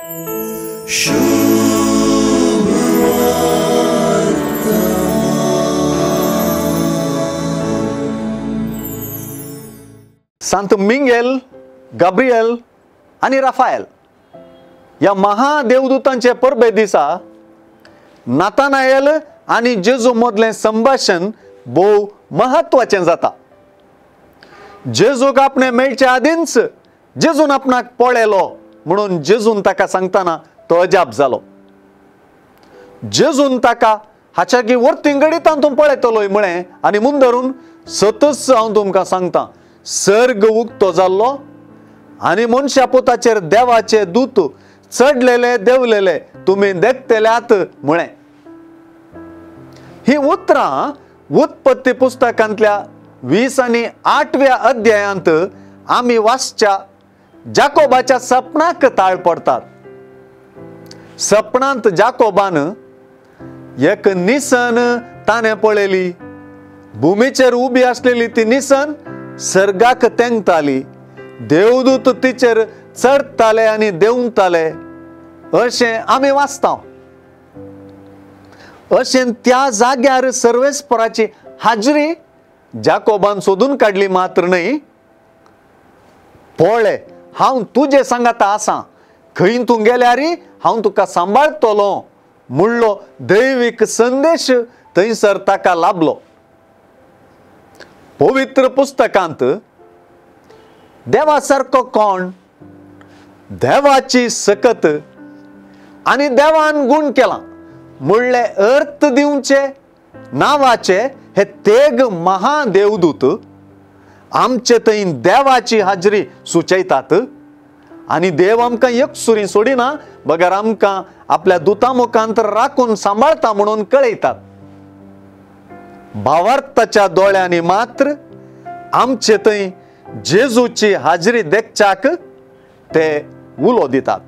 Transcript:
संत Mingel, Gabriel आणि Rafael या महादेवदूतांचे परबे दिसा नातानाएल आणि जेजू मधले संभाषण बहु महत्वाचे जाता. जेजूक आपणे मेळचे आदींच जेजून आपणाक पळयलो म्हणून जेजून ताका सांगताना तो अजाप जालो. जेजून ताका हाच्या की वर्तिंगडीत हांव तुम पळयतलोय म्हणे आनी मुंदरून सतच हांव तुमकां सांगता सर्ग उक्तो जाल्लो आनी मनशा पुताचेर देवाचे दूत चढलेले देवलेले तुम्ही देखतेल्यात म्हणे. ही उतरां उत्पत्ती पुस्तकांतल्या 20 आणि 8व्या अध्यायांत आम्ही वाचच्या जाकोबाच्या सपनाक ताळ पडतात. सपनांत जाकोबान एक निसन ताणे पळयली. भूमीचेर उबी असलेली ती निसन सर्गाक तेंगताली. देवदूत तिचेर चढताले आणि देंवताले अशें आमी वाचता. अशें त्या जाग्यार सर्वेस्पराची हाजरी जाकोबान सोदून काढली मात्र नाही. पळय हांव तुजे सांगाता आसां, खंय तूं गेल्यार हांव तुका सांबाळटलो म्हणलो दैवीक संदेश थंयसर ताका लाभलो. पवित्र पुस्तकांत देवा सारको कोण, देवाची सकत आणि देवान गुण केला म्हणले अर्थ दिवचे नावाचे हे तेग महादेवदूत आमचे थंय देवाची हाजरी सुचयतात. आणि देव आमकां एकसुरी सोडिना बगर आमकां आपल्या दुता मुखांतर राखून सांबाळता म्हणून कळयतात. भावार्थाच्या दोळ्यांनी मात्र आमचे थंय जेजूची हाजरी देखच्याक ते उलो दितात.